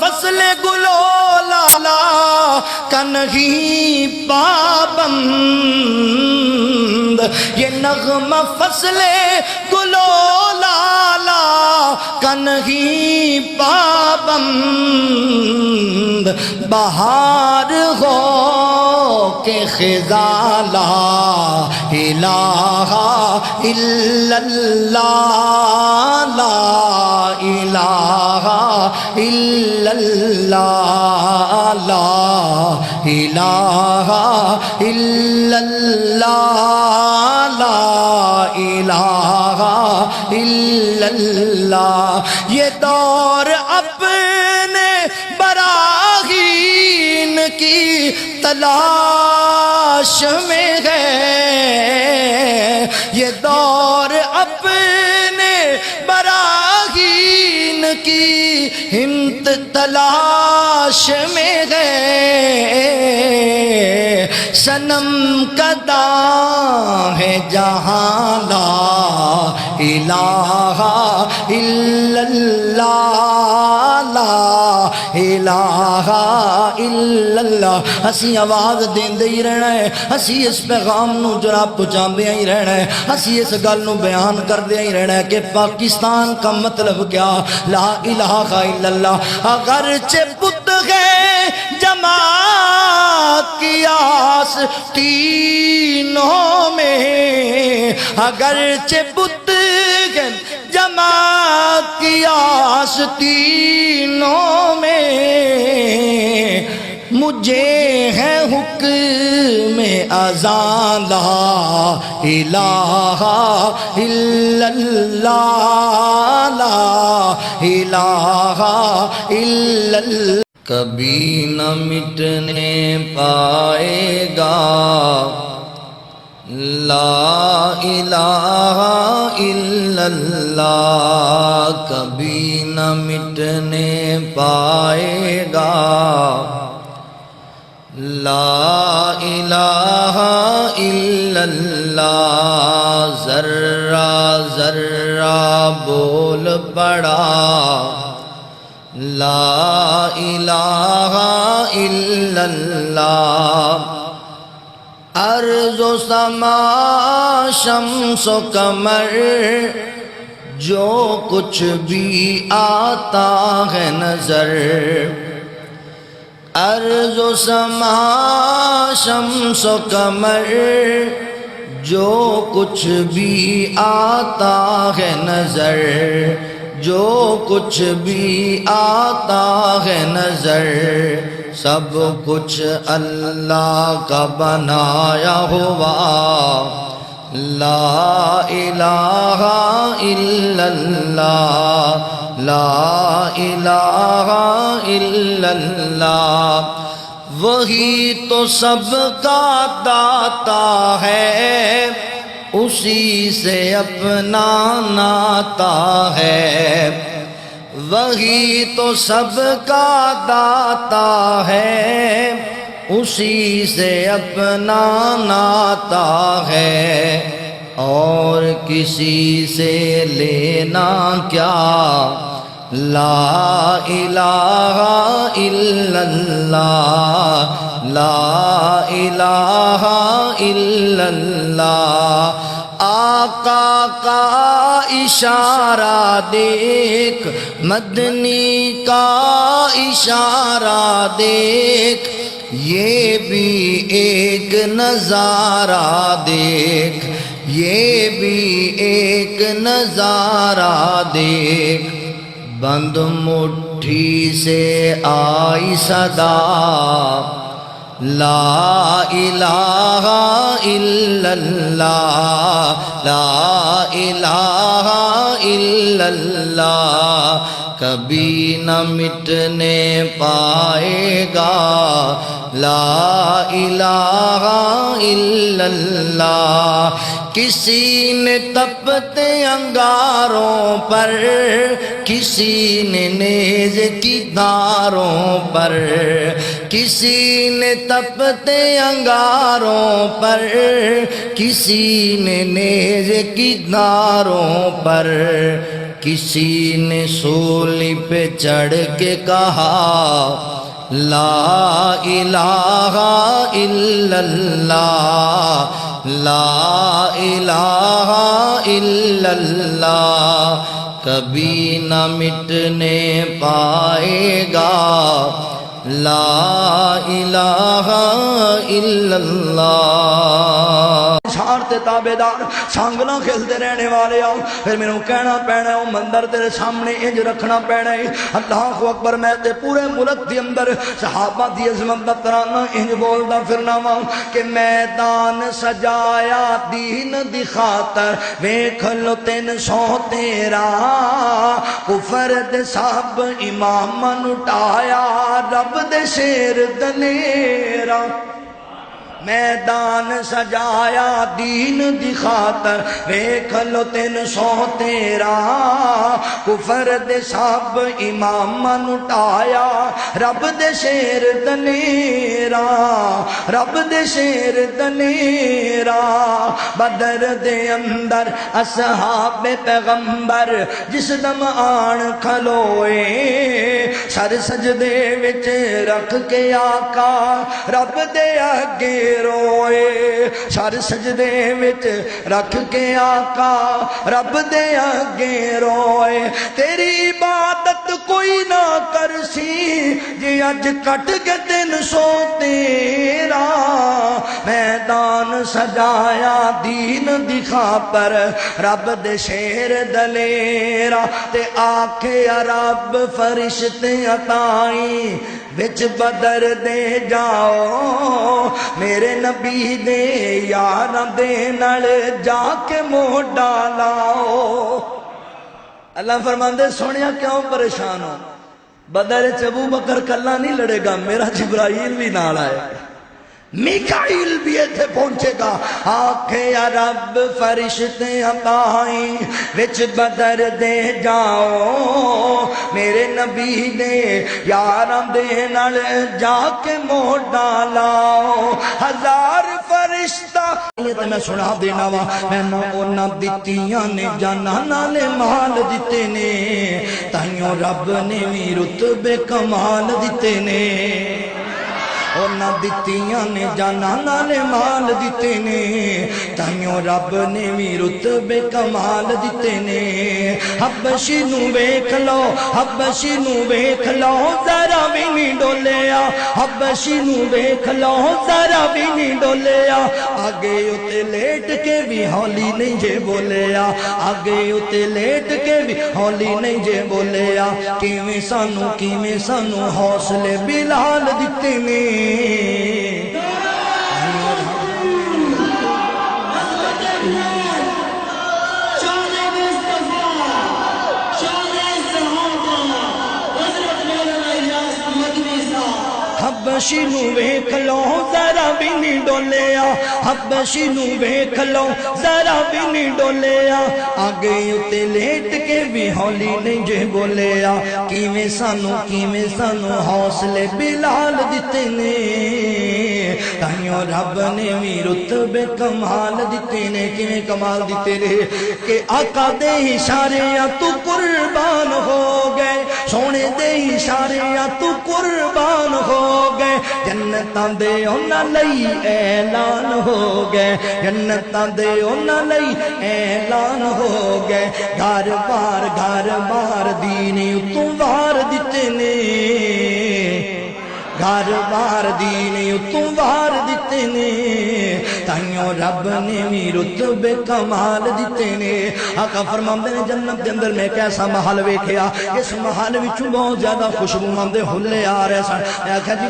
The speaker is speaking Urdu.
فصل گلو لالا کا نہیں پابند، یہ نغمہ فصل گلو لالا کا نہیں پابند، بہار ہو کہ خزاں لا الہ الا اللہ، لا الہ الا اللہ، لا الہ الا اللہ، لا الہ الا اللہ۔ یہ دور اپنے براہین کی تلاش میں ہے، یہ دور اپنے براہین کی تلاش میں ہے، صنم کدا ہے جہاں لا الہ الا اللہ، لا الہ الا اللہ۔ اسی آواز دیندے ہی رہنا ہے، اسی اس پیغام نو جناب پہنچاندے ہی رہنا ہے، اسی اس گل نو بیان کردے ہی رہنا ہے کہ پاکستان کا مطلب کیا، لا الہ الا اللہ۔ اگرچہ بت ہے جماعت کی آستینوں میں، اگرچہ بت ہے جماعت کی آستینوں میں، مجھے ہے حکم اذان لا الہ الا اللہ، لا الہ الا اللہ۔ کبھی نہ مٹنے پائے گا لا الہ الا اللہ، کبھی نہ مٹنے پائے گا لا الہ الا اللہ۔ ذرہ ذرہ بول پڑا لا الہ الا اللہ، ارض و سما شمس و قمر جو کچھ بھی آتا ہے نظر، ارض و سما شمس و قمر جو کچھ بھی آتا ہے نظر، جو کچھ بھی آتا ہے نظر، سب کچھ اللہ کا بنایا ہوا لا الہ الا اللہ، لا الہ الا اللہ۔ وہی تو سب کا داتا ہے، اسی سے اپنا ناتا ہے، وہی تو سب کا داتا ہے، اسی سے اپنا ناتا ہے، اور کسی سے لینا کیا لا الہ الا اللہ، لا الہ الا اللہ۔ آقا کا اشارہ دیکھ، مدنی کا اشارہ دیکھ، یہ بھی ایک نظارہ دیکھ، یہ بھی ایک نظارہ دیکھ۔ بند مٹھی سے آئی صدا لا الہ الا اللہ، لا الہ الا اللہ۔ کبھی نہ مٹنے پائے گا لا الہ الا اللہ۔ کسی نے تپتے انگاروں پر، کسی نے نیز کی دھاروں پر، کسی نے تپتے انگاروں پر، کسی نے نیز کی دھاروں پر، کسی نے سولی پہ چڑھ کے کہا لا الہ الا اللہ، لا الہ الا اللہ، کبھی نہ مٹنے پائے گا لا الہ الا اللہ۔ تے تابیدار سانگنا کھیلتے رہنے والے آؤ، پھر میں کہنا پینا ہے مندر تیرے سامنے انج رکھنا پینا ہے۔ اللہ اکبر، میں تے پورے ملک دی اندر صحابہ دی عظمت دا ترانہ انج بولدا پھرنا وا کہ میدان سجایا دین دی خاطر، ویکھ لو 313 کفر دے سب امام اٹھایا رب دے شیر دلیرا۔ میدان سجایا دین دی خاطر، ویکھ لو 313 کفر دے سب امام اٹھایا رب دے شیر دلیرا، رب دے شیر دلیرا۔ بدر دے اندر اصحاب پیغمبر جس دم آن کھلوئے، سر سجدے وچ رکھ کے آقا رب دے اگے روئے، سر سجدے وچ رکھ کے آقا رب دے اگے روئے۔ تیری عبادت کوئی نہ کرسی جی اج کٹ کے 313 میدان سجایا دین دی خاطر رب دے شیر دلیرا۔ تے آکھے رب فرشتے عطائی وچ بدر دے جاؤ، میرے نبی دے یاراں دے نال جا کے موڈا لاؤ۔ اللہ فرماندے سونیا کیوں پریشان ہو، بدر چ ابو بکر کلا نہیں لڑے گا، میرا جبرائیل بھی نال آئے گا، میکائیل بھی ایتھے پہنچے گا۔ آکھے یا رب فرشتے عطائی وچ بدر دے جاؤ، میرے نبی دے یاراں دے نال جا کے موڈا لاؤ۔ 1000 فرشتہ یہ تے میں سنا دینا وا، میں نہ اونا دتیاں نے جانا نالے مال دیتے نے، تائیوں رب نے بھی رتبے کمال دیتے نے۔ اونا دتیاں نے جانا نالے مال دیتے نے، تائیوں رب نے بھی رتبے کمال دیتے نے۔ حبشی نو ویکھ لو، حبشی نو ویکھ لو ذرا بھی نہیں ڈولیا، حبشی نو ویکھ لو ذرا بھی نہیں ڈولیا۔ آگے اتے لیٹ کے بھی ہولی نہیں جے بولیا، آگے اتے لیٹ کے بھی ہولی نہیں جے بولیا۔ کیویں سانو حوصلے بلال دیتے نے۔ حبشی نو ویکھ لو ذرا بھی نہیں ڈولیا، حبشی نو ویکھ لو ذرا بھی نہیں ڈولیا۔ آگے اتے لیٹ کے بھی ہولی نہیں جے بولیا۔ کیویں سانو حوصلے بلال دیتے نے، تائیوں رب نے بھی رتبے کمال دیتے نے۔ کیویں کمال دیتے نے کہ آقا دے اشاریاں تو قربان ہو گئے، سونے دے اشاریاں تو قربان ہو گئے، جنتاں دے انہاں لئی اعلان ہو گئے، جنتاں دے انہاں لئی اعلان ہو گئے۔ گھر بار دین اتوں وار دیتے نے، گھر بار دین اتوں وار دیتے نے، تائیوں رب نے بھی رتبے کمال دیتے نے۔ آقا فرماندے نے جنت دے اندر میں ایک ایسا محل ویکھیا، اس محل وچوں بہت زیادہ خوشبو آندے حلے آ رہے سن۔ میں آکھیا جی